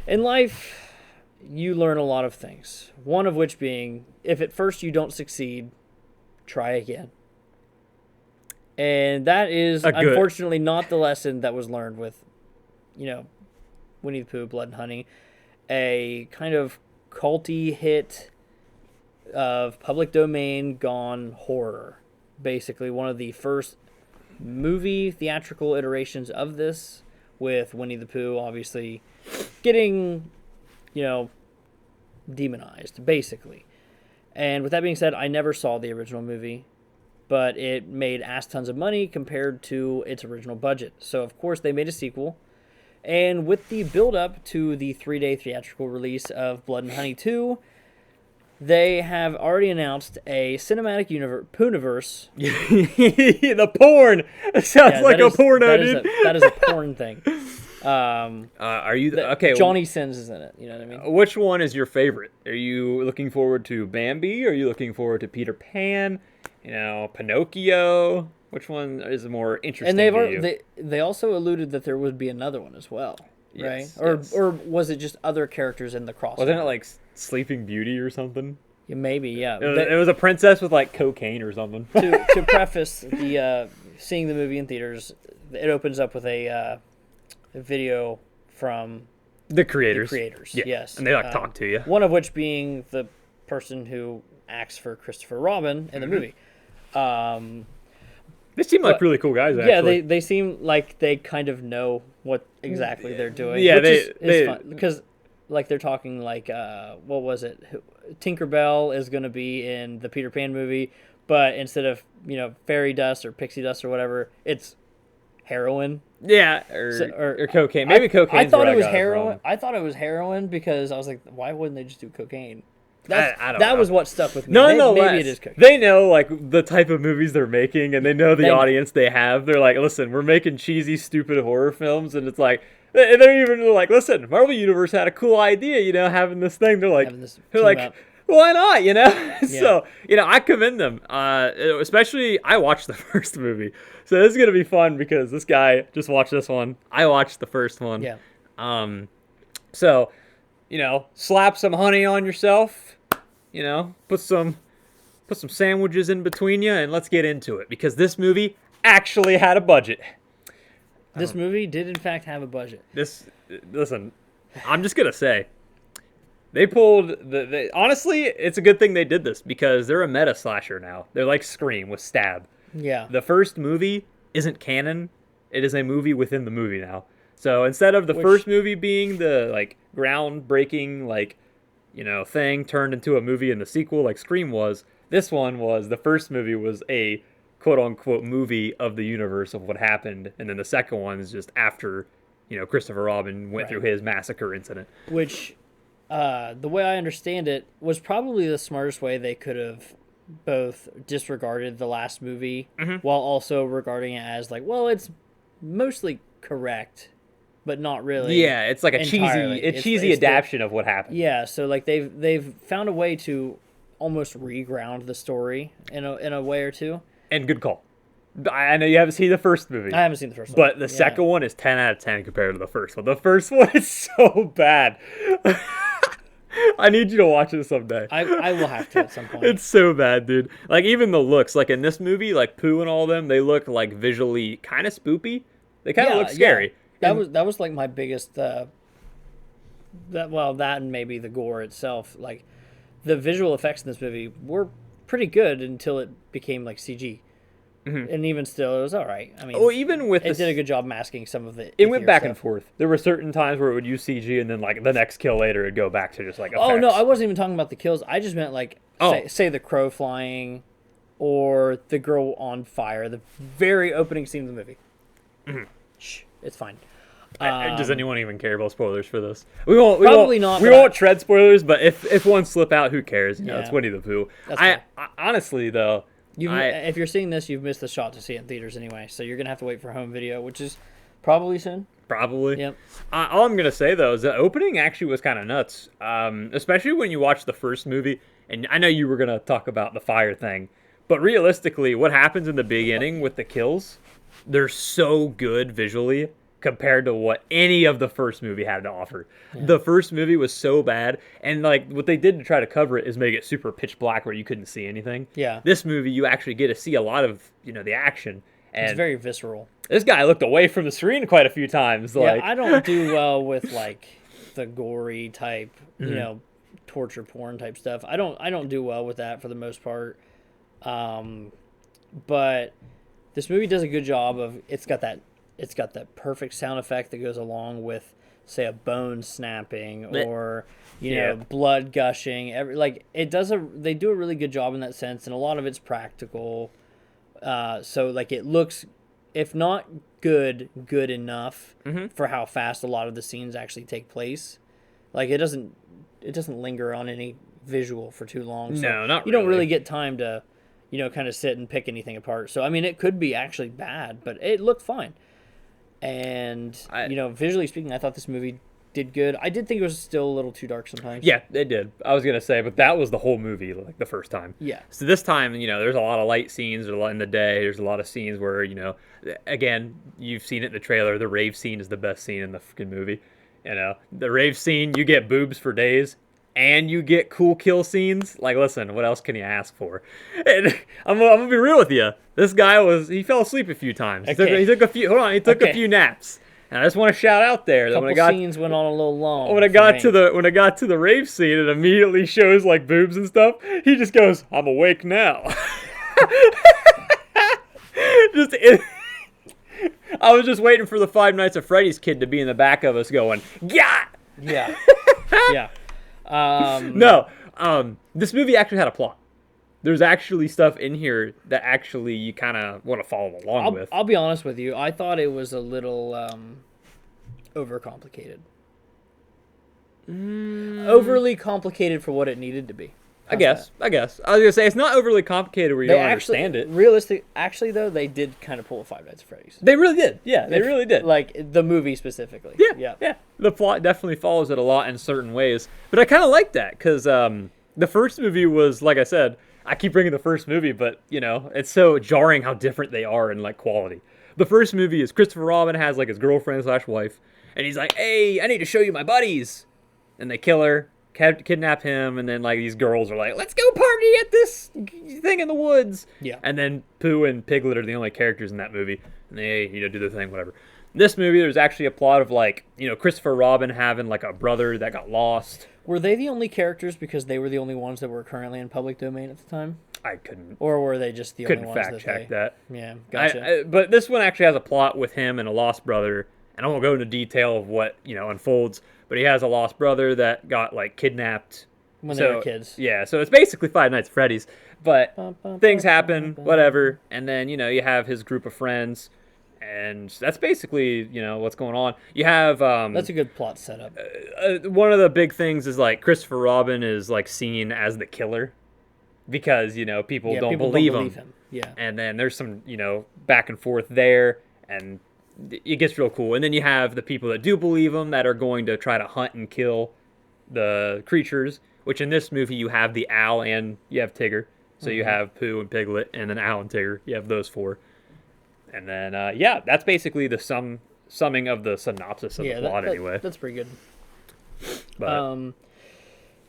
In life, you learn a lot of things. One of which being, if at first you don't succeed, try again. And that is A good. unfortunately not the lesson that was learned with, you know, Winnie the Pooh, Blood and Honey, a kind of culty hit of public domain gone horror. Basically, one of the first movie theatrical iterations of this, with Winnie the Pooh obviously getting, you know, demonized, basically. And with that being said, I never saw the original movie, but it made ass tons of money compared to its original budget. So, of course, they made a sequel. And with the build up to the 3-day theatrical release of Blood and Honey 2, they have already announced a cinematic universe, Poohniverse. The porn. It sounds like a porno, dude. That is a porn thing. Are you okay? Johnny Sins is in it. You know what I mean? Which one is your favorite? Are you looking forward to Bambi? Are you looking forward to Peter Pan? You know, Pinocchio. Which one is more interesting to you? They also alluded that there would be another one as well, right? Yes, Or yes. or was it just other characters in the crossover? Wasn't it like Sleeping Beauty or something? Yeah, maybe, yeah. It was a princess with like cocaine or something. To preface the seeing the movie in theaters, it opens up with a video from The creators. Yeah. Yes, And they like talk to you. One of which being the person who acts for Christopher Robin in the movie. They seem like really cool guys, actually. Yeah, they seem like they kind of know what exactly they're doing. Yeah, which is fun because like they're talking like what was it? Tinkerbell is going to be in the Peter Pan movie, but instead of fairy dust or pixie dust or whatever, it's heroin. Yeah, or cocaine. Maybe cocaine. I thought it was heroin. I thought it was heroin because I was like, why wouldn't they just do cocaine? I don't that know. was what stuck with me. Nonetheless, maybe it is cocaine. they know like the type of movies they're making, and they know the audience they have. They're like, listen, we're making cheesy, stupid horror films, and it's like, and they're even like, listen, Marvel Universe had a cool idea, having this thing. They're like, why not, Yeah. So, I commend them. Especially, I watched the first movie, so this is gonna be fun because this guy just watched this one. I watched the first one. Yeah. So, slap some honey on yourself. Put some sandwiches in between you, and let's get into it because this movie actually had a budget. This movie did in fact have a budget. Listen, I'm just gonna say, they pulled honestly, it's a good thing they did this because they're a meta slasher now. They're like Scream with Stab. Yeah. The first movie isn't canon; it is a movie within the movie now. So instead of the first movie being the like groundbreaking thing turned into a movie in the sequel like Scream was, this one was the first movie was a quote-unquote movie of the universe of what happened, and then the second one is just after Christopher Robin went through his massacre incident, which the way I understand it was probably the smartest way they could have both disregarded the last movie while also regarding it as like, well, it's mostly correct but not really. Yeah, it's like a entirely. cheesy adaptation of what happened. Yeah, so like they've found a way to almost reground the story in a way or two. And good call. I know you haven't seen the first movie. I haven't seen the first one. But the second one is 10 out of 10 compared to the first one. The first one is so bad. I need you to watch it someday. I will have to at some point. It's so bad, dude. Like, even the looks. Like, in this movie, like, Pooh and all them, they look, like, visually kind of spoopy. They kind of look scary. Yeah. That was like my biggest that and maybe the gore itself. Like the visual effects in this movie were pretty good until it became like CG. And even still, it was all right. I mean, even with it did a good job masking some of it. It went back and forth. There were certain times where it would use CG, and then like the next kill later, it'd go back to just like effects. Oh no, I wasn't even talking about the kills. I just meant like say the crow flying, or the girl on fire. The very opening scene of the movie. Shh, it's fine. Does anyone even care about spoilers for this? We won't. Not. We won't tread spoilers, but if one slip out, who cares? It's Winnie the Pooh. I honestly though. If you're seeing this, you've missed the shot to see it in theaters anyway, so you're going to have to wait for home video, which is probably soon. Probably. Yep. All I'm going to say, though, is the opening actually was kind of nuts, especially when you watch the first movie, and I know you were going to talk about the fire thing, but realistically, what happens in the beginning with the kills, they're so good visually, compared to what any of the first movie had to offer. The first movie was so bad, and like what they did to try to cover it is make it super pitch black where you couldn't see anything. Yeah. This movie, you actually get to see a lot of, the action. And It's very visceral. this guy looked away from the screen quite a few times. Like, Yeah, I don't do well with like the gory type, torture porn type stuff. I don't do well with that for the most part. But this movie does a good job of it's got that perfect sound effect that goes along with, say, a bone snapping or blood gushing. They do a really good job in that sense, and a lot of it's practical. So like it looks, if not good enough for how fast a lot of the scenes actually take place. Like it doesn't linger on any visual for too long. So no, not really. You don't really get time to, kind of sit and pick anything apart. So I mean, it could be actually bad, but it looked fine. And visually speaking, I thought this movie did good. I did think it was still a little too dark sometimes. Yeah, it did. I was gonna say, but that was the whole movie, like the first time. Yeah. So this time, there's a lot of light scenes. There's a lot in the day. There's a lot of scenes where, again, you've seen it in the trailer. The rave scene is the best scene in the freaking movie. The rave scene, you get boobs for days, and you get cool kill scenes. Like, listen, what else can you ask for? And I'm gonna be real with you. This guy he fell asleep a few times. Okay. He took a few naps. And I just want to shout out there that Couple scenes went on a little long. When I got to the rave scene, it immediately shows like boobs and stuff. He just goes, "I'm awake now." I was just waiting for the Five Nights at Freddy's kid to be in the back of us going, "Yeah." Yeah. Yeah. No. This movie actually had a plot. There's actually stuff in here that actually you kind of want to follow along with. I'll be honest with you. I thought it was a little overcomplicated. Overly complicated for what it needed to be. I guess. I was going to say, it's not overly complicated where you don't understand it. Actually, though, they did kind of pull a Five Nights at Freddy's. They really did. Yeah, they really did. Like, the movie specifically. Yeah. The plot definitely follows it a lot in certain ways. But I kind of like that, because the first movie was, like I said, I keep bringing the first movie, but, it's so jarring how different they are in, like, quality. The first movie is Christopher Robin has, like, his girlfriend/wife, and he's like, "Hey, I need to show you my buddies." And they kill her, kidnap him, and then, like, these girls are like, "Let's go party at this thing in the woods." Yeah. And then Pooh and Piglet are the only characters in that movie, and they, do their thing, whatever. This movie, there's actually a plot of, like, Christopher Robin having, like, a brother that got lost. Were they the only characters because they were the only ones that were currently in public domain at the time? I couldn't. Or were they just the only ones Couldn't fact check that. Yeah, gotcha. But this one actually has a plot with him and a lost brother, and I won't go into detail of what unfolds. But he has a lost brother that got like kidnapped when they were kids. Yeah, so it's basically Five Nights at Freddy's. But things happen, whatever, and then you have his group of friends, and that's basically what's going on. You have that's a good plot setup. One of the big things is like Christopher Robin is like seen as the killer. Because, people don't believe him. Yeah. And then there's some, back and forth there, and it gets real cool. And then you have the people that do believe him that are going to try to hunt and kill the creatures, which in this movie you have the owl and you have Tigger. So you have Pooh and Piglet and then Owl and Tigger. You have those four. And then, that's basically the summing of the synopsis of the plot anyway. That's pretty good. But,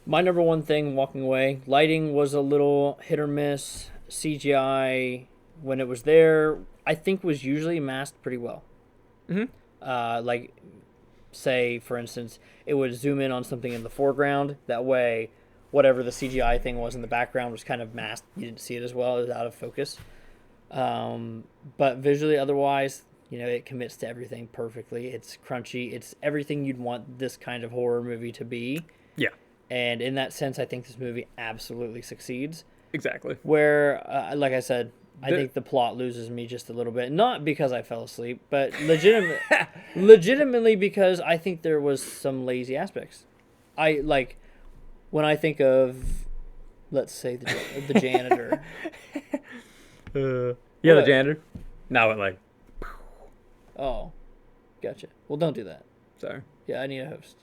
my number one thing walking away, lighting was a little hit or miss. CGI, when it was there, I think was usually masked pretty well. Like, say, for instance, it would zoom in on something in the foreground. That way, whatever the CGI thing was in the background was kind of masked. You didn't see it as well. It was out of focus. But visually, otherwise, it commits to everything perfectly. It's crunchy. It's everything you'd want this kind of horror movie to be. Yeah. And in that sense, I think this movie absolutely succeeds. Exactly. Where, like I said, I think the plot loses me just a little bit. Not because I fell asleep, but legitimately because I think there was some lazy aspects. When I think of, let's say, the janitor. The janitor? Now it like... Oh, gotcha. Well, don't do that. Sorry. Yeah, I need a host.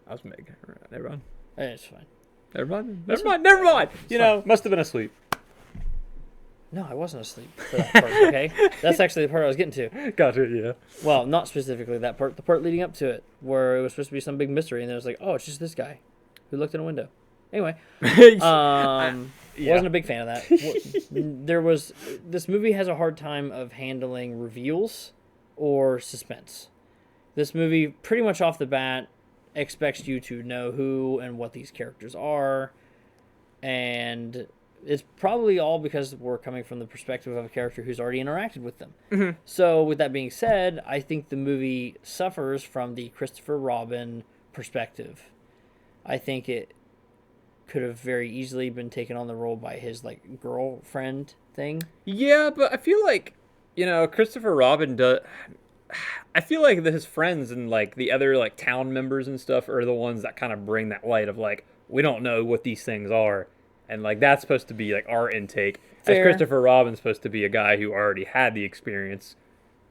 I was making it. Never mind. It's fine. Never mind. Must have been asleep. No, I wasn't asleep for that part, okay? That's actually the part I was getting to. Gotcha. Yeah. Well, not specifically that part. The part leading up to it, where it was supposed to be some big mystery, and then it was like, oh, it's just this guy who looked in a window. Anyway, Yeah. wasn't a big fan of that. This movie has a hard time of handling reveals or suspense. This movie, pretty much off the bat, expects you to know who and what these characters are, and it's probably all because we're coming from the perspective of a character who's already interacted with them. Mm-hmm. So, with that being said, I think the movie suffers from the Christopher Robin perspective. I think it could have very easily been taken on the role by his like girlfriend thing. Yeah, but I feel like, Christopher Robin does. I feel like his friends and like the other like town members and stuff are the ones that kind of bring that light of like, we don't know what these things are. And like that's supposed to be like our intake. Fair. As Christopher Robin's supposed to be a guy who already had the experience.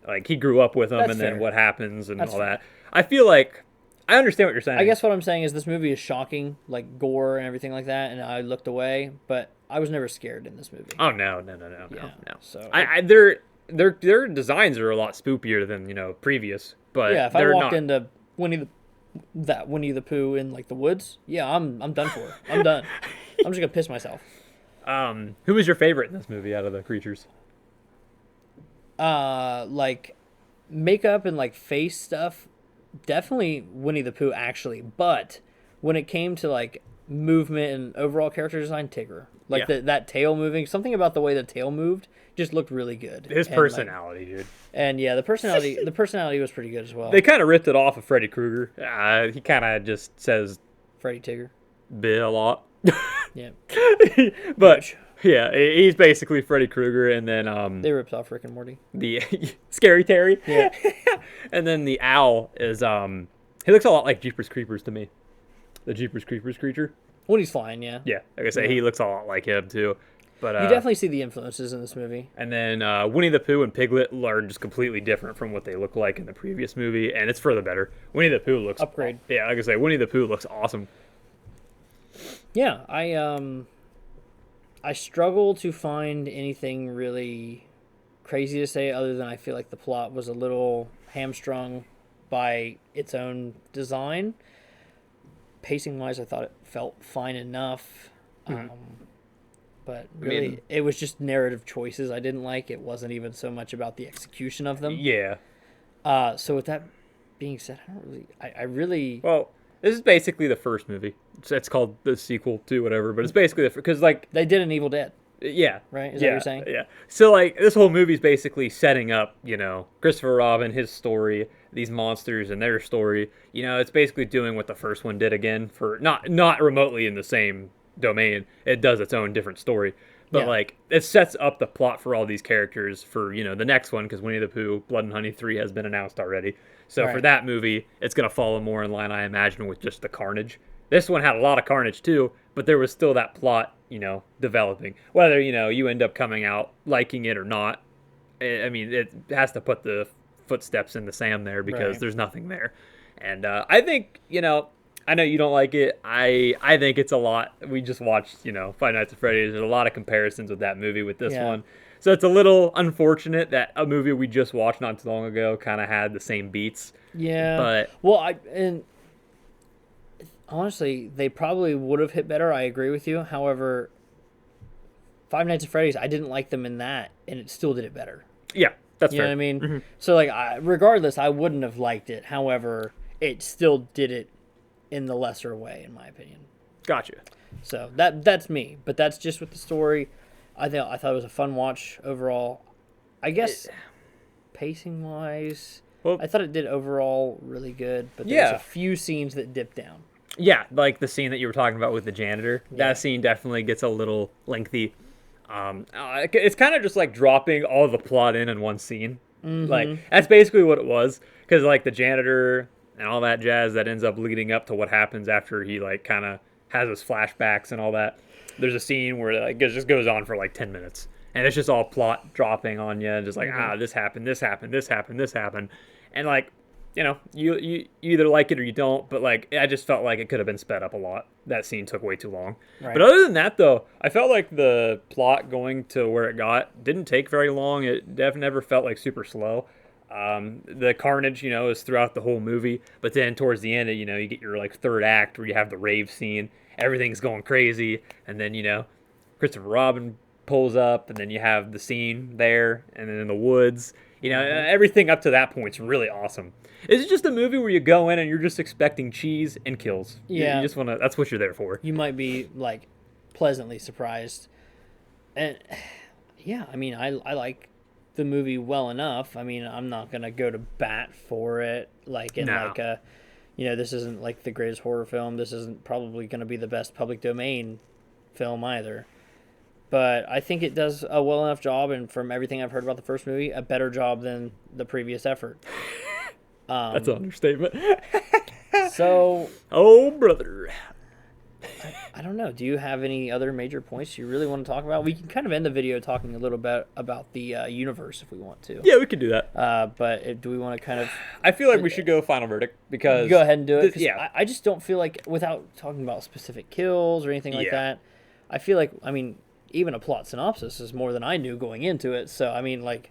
Like he grew up with them. That's and fair. then what happens and That's all fair. that. I feel like I understand what you're saying. I guess what I'm saying is this movie is shocking, like gore and everything like that, and I looked away, but I was never scared in this movie. Oh no. Yeah, No. so Their designs are a lot spookier than, previous. But yeah, if I they're walked not. into Winnie the Pooh in like the woods, yeah, I'm done for. I'm done. I'm just gonna piss myself. Who was your favorite in this movie out of the creatures? Like makeup and like face stuff, definitely Winnie the Pooh actually. But when it came to like movement and overall character design, Tigger. Like Yeah. that tail moving, something about the way the tail moved just looked really good. His And, personality, dude. and yeah, the personality was pretty good as well. They kind of ripped it off of Freddy Krueger. He kind of just says Freddy Tigger. "bill" a lot. Yeah. But yeah, he's basically Freddy Krueger, and then They ripped off Rick and Morty. the Scary Terry. Yeah. And then the owl is he looks a lot like Jeepers Creepers to me. The Jeepers Creepers creature. When he's flying, yeah. Yeah, like I say, Yeah. he looks a lot like him too. But You definitely see the influences in this movie. and then Winnie the Pooh and Piglet are just completely different from what they look like in the previous movie, and it's for the better. Winnie the Pooh looks Upgrade. Yeah, like I say, Winnie the Pooh looks awesome. Yeah, I struggle to find anything really crazy to say other than I feel like the plot was a little hamstrung by its own design. Pacing wise, I thought it felt fine enough. But really, it was just narrative choices I didn't like. It wasn't even so much about the execution of them. Yeah. So with that being said, I really. Well, this is basically the first movie. It's called the sequel to whatever, but it's basically because like They did an Evil Dead, yeah, right? Is that what you're saying? Yeah. So like this whole movie is basically setting up, Christopher Robin, his story, these monsters and their story. It's basically doing what the first one did again for not remotely in the same domain. It does its own different story. But Yeah. like it sets up the plot for all these characters for, the next one, because Winnie the Pooh, Blood and Honey 3 has been announced already. So for Right. that movie, it's going to follow more in line, I imagine, with just the carnage. This one had a lot of carnage too, but there was still that plot, developing. Whether, you end up coming out liking it or not, I mean, it has to put the footsteps in the sand there because Right. there's nothing there. And I think, I know you don't like it. I think it's a lot. We just watched, Five Nights at Freddy's. There's a lot of comparisons with that movie with this Yeah. one. So it's a little unfortunate that a movie we just watched not too long ago kind of had the same beats. Yeah. But well, and honestly, they probably would have hit better. I agree with you. However, Five Nights at Freddy's, I didn't like them in that, and it still did it better. yeah, that's You know fair. what I mean? So, like, regardless, I wouldn't have liked it. However, it still did it in the lesser way, in my opinion. Gotcha. So that's me, but that's just with the story. I thought it was a fun watch overall. I guess pacing wise, Well- I thought it did overall really good, but there's Yeah. a few scenes that dipped down. Yeah, like the scene that you were talking about with the janitor. Yeah. That scene definitely gets a little lengthy. It's kind of just like dropping all the plot in one scene. Like that's basically what it was. Because like the janitor and all that jazz that ends up leading up to what happens after he like kind of has his flashbacks and all that. There's a scene where like it just goes on for like 10 minutes. And it's just all plot dropping on you. And just like, this happened, this happened, this happened, this happened. And like, you either like it or you don't, but like I just felt like it could have been sped up a lot. That scene took way too long. Right. But other than that, though, I felt like the plot going to where it got didn't take very long. It definitely never felt like super slow. The carnage, is throughout the whole movie, but then towards the end, you get your like third act where you have the rave scene, everything's going crazy, and then Christopher Robin pulls up, and then you have the scene there, and then in the woods. Everything up to that point's really awesome. It's just a movie where you go in and you're just expecting cheese and kills. Yeah. You just want to, that's what you're there for. You might be, like, pleasantly surprised. And, yeah, I mean, I like the movie well enough. I mean, I'm not going to go to bat for it. Like, this isn't, like, the greatest horror film. This isn't probably going to be the best public domain film either. But I think it does a well enough job, and from everything I've heard about the first movie, a better job than the previous effort. That's an understatement. So, oh brother, I don't know. Do you have any other major points you really want to talk about? We can kind of end the video talking a little bit about the universe if we want to. Yeah, we can do that. But do we want to kind of? I feel like we should go final verdict because go ahead and do it. Yeah, I just don't feel like, without talking about specific kills or anything like that, I feel like, I mean, even a plot synopsis is more than I knew going into it. So, I mean, like,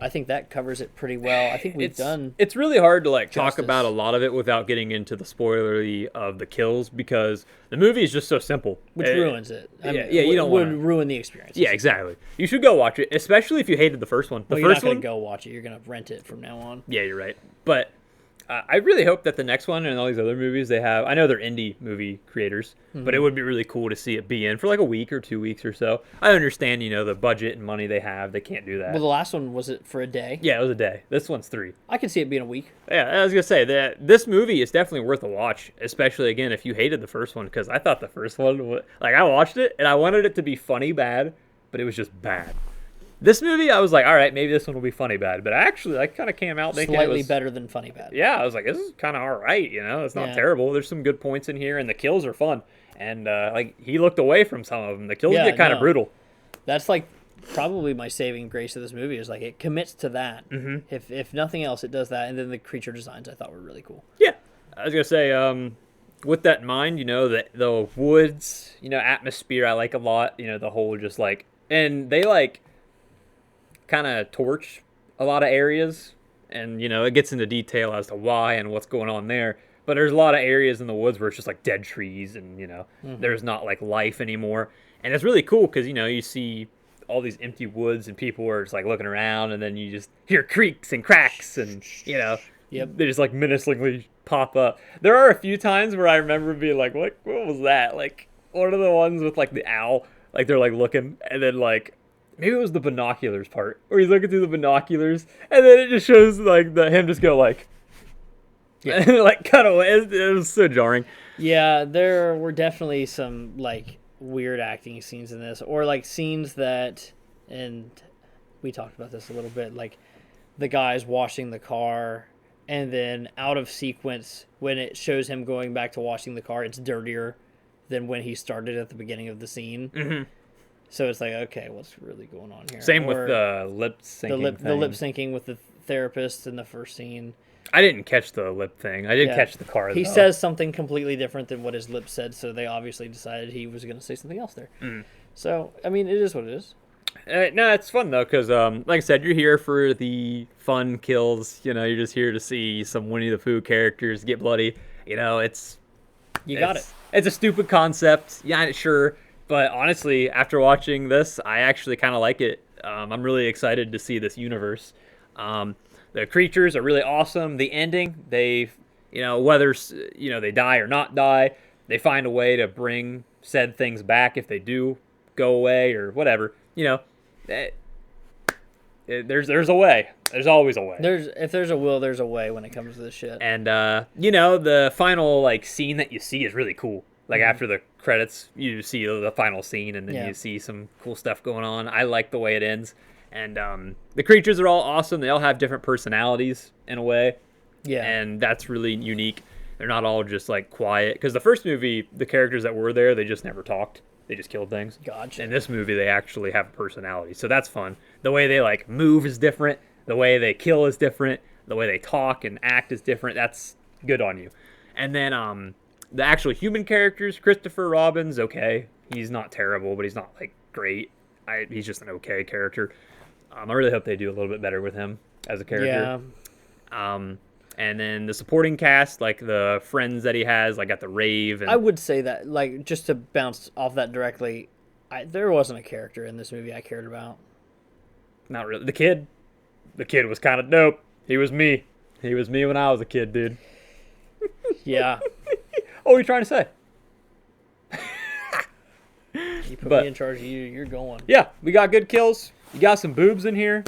I think that covers it pretty well. I think we've done. It's really hard to like justice. talk about a lot of it without getting into the spoilery of the kills because the movie is just so simple, which ruins it. You don't would ruin the experience. Yeah, exactly. You should go watch it, especially if you hated the first one. You're not gonna go watch it. You're gonna rent it from now on. Yeah, you're right. But I really hope that the next one and all these other movies they have, I know they're indie movie creators, but it would be really cool to see it be in for like a week or 2 weeks or so. I understand, the budget and money they have, they can't do that. Well, the last one, was it for a day? Yeah, it was a day. This one's 3. I can see it being a week. Yeah, I was going to say that this movie is definitely worth a watch, especially, again, if you hated the first one, because I thought the first one, I watched it, and I wanted it to be funny bad, but it was just bad. This movie, I was like, all right, maybe this one will be funny bad. But actually, I kind of came out thinking slightly it was better than funny bad. Yeah, I was like, this is kind of all right, It's not terrible. There's some good points in here, and the kills are fun. And, he looked away from some of them. The kills get kind of brutal. That's, like, probably my saving grace of this movie is, like, it commits to that. Mm-hmm. If nothing else, it does that. And then the creature designs I thought were really cool. Yeah. I was going to say, with that in mind, the woods, atmosphere I like a lot. The whole just, like, and they, like, kind of torch a lot of areas, and it gets into detail as to why and what's going on there, but there's a lot of areas in the woods where it's just like dead trees and there's not like life anymore, and it's really cool because you see all these empty woods and people are just like looking around, and then you just hear creaks and cracks and they just like menacingly pop up. There are a few times where I remember being like, what was that? Like one of the ones with like the owl, like they're like looking, and then like maybe it was the binoculars part, where he's looking through the binoculars, and then it just shows like him just go like, and like cut away. It was so jarring. Yeah, there were definitely some like weird acting scenes in this, or like scenes that, and we talked about this a little bit, like the guy's washing the car, and then out of sequence when it shows him going back to washing the car, it's dirtier than when he started at the beginning of the scene. Mm-hmm. So it's like, okay, what's really going on here? Same with the lip syncing. The lip syncing with the therapist in the first scene. I didn't catch the lip thing. I did catch the car. He says something completely different than what his lips said, so they obviously decided he was going to say something else there. Mm. So, I mean, it is what it is. No, it's fun, though, because, like I said, you're here for the fun kills. You're just here to see some Winnie the Pooh characters get bloody. You got it. It's a stupid concept. Yeah, sure. But honestly, after watching this, I actually kind of like it. I'm really excited to see this universe. The creatures are really awesome. The ending, they, whether, they die or not die, they find a way to bring said things back if they do go away or whatever. There's a way. There's always a way. If there's a will, there's a way when it comes to this shit. And, the final, like, scene that you see is really cool. Like, after the credits, you see the final scene, and then you see some cool stuff going on. I like the way it ends. And the creatures are all awesome. They all have different personalities, in a way. Yeah. And that's really unique. They're not all just, like, quiet. Because the first movie, the characters that were there, they just never talked. They just killed things. Gotcha. In this movie, they actually have a personality. So that's fun. The way they, like, move is different. The way they kill is different. the way they talk and act is different. That's good on you. And then the actual human characters, Christopher Robin's okay. He's not terrible, but he's not like great. He's just an okay character. I really hope they do a little bit better with him as a character. Yeah. And then the supporting cast, like the friends that he has, like at the rave. And I would say that, like, just to bounce off that directly, there wasn't a character in this movie I cared about. Not really. The kid was kind of dope. He was me. He was me when I was a kid, dude. Yeah. What are you trying to say? You put me in charge of you, you're going. Yeah, we got good kills. You got some boobs in here.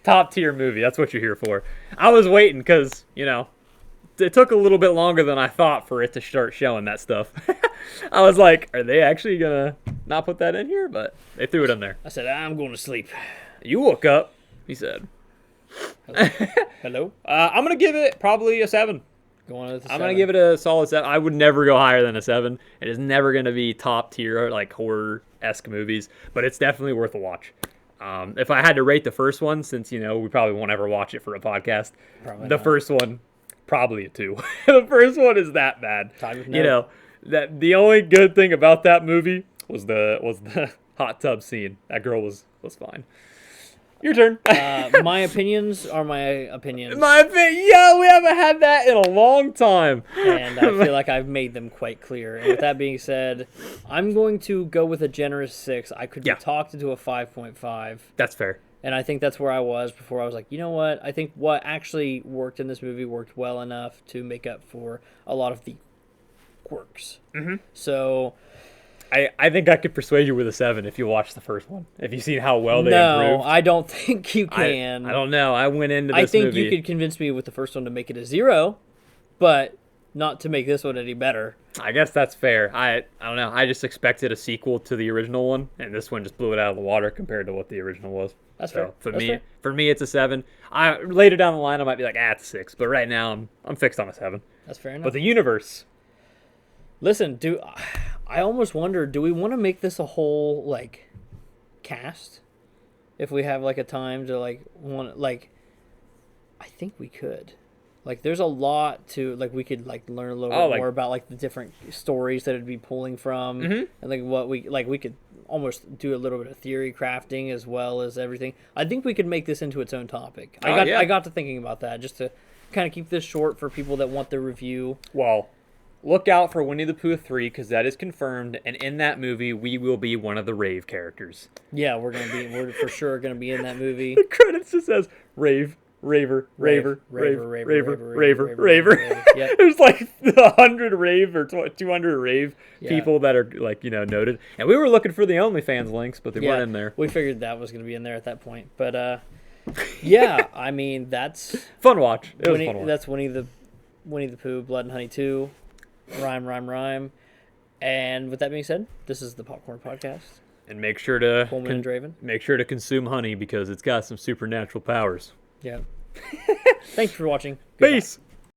Top tier movie. That's what you're here for. I was waiting because, it took a little bit longer than I thought for it to start showing that stuff. I was like, are they actually going to not put that in here? But they threw it in there. I said, I'm going to sleep. You woke up, he said. Hello? I'm going to give it probably a 7. I'm going to give it a solid 7. I would never go higher than a 7. It is never going to be top tier, like horror-esque movies, but it's definitely worth a watch. If I had to rate the first one, since, we probably won't ever watch it for a podcast, first one, probably a 2. The first one is that bad. That the only good thing about that movie was the hot tub scene. That girl was fine. Your turn. My opinions are my opinions. Yeah, we haven't had that in a long time. And I feel like I've made them quite clear. And with that being said, I'm going to go with a generous 6. I could be talked into a 5.5. That's fair. And I think that's where I was before. I was like, you know what? I think what actually worked in this movie worked well enough to make up for a lot of the quirks. Mm-hmm. So I think I could persuade you with a 7 if you watch the first one. If you've seen how well they improved. No, I don't think you can. I don't know. I went into this I think movie. you could convince me with the first one to make it a 0, but not to make this one any better. I guess that's fair. I don't know. I just expected a sequel to the original one, and this one just blew it out of the water compared to what the original was. That's fair. For me, it's a 7. Later down the line, I might be like, it's a 6. But right now, I'm fixed on a 7. That's fair enough. But the universe. Listen, I almost wonder, do we want to make this a whole, like, cast? If we have, like, a time to, like, I think we could. Like, there's a lot to, like, we could, like, learn a little bit more about, like, the different stories that it'd be pulling from. Mm-hmm. And, like, we could almost do a little bit of theory crafting as well as everything. I think we could make this into its own topic. I got to thinking about that just to kind of keep this short for people that want the review. Well, look out for Winnie the Pooh 3 because that is confirmed, and in that movie, we will be one of the rave characters. Yeah, we're for sure gonna be in that movie. The credits just says rave, raver. Yep. There's like 100 rave or 200 rave people that are like noted, and we were looking for the OnlyFans links, but they weren't in there. We figured that was gonna be in there at that point, but yeah, I mean that's fun watch. It was fun watch. That's Winnie the Pooh, Blood and Honey 2. Rhyme. And with that being said, this is the Popcorn Podcast. And make sure to Pullman and Draven. Make sure to consume honey because it's got some supernatural powers. Yeah. Thanks for watching. Peace.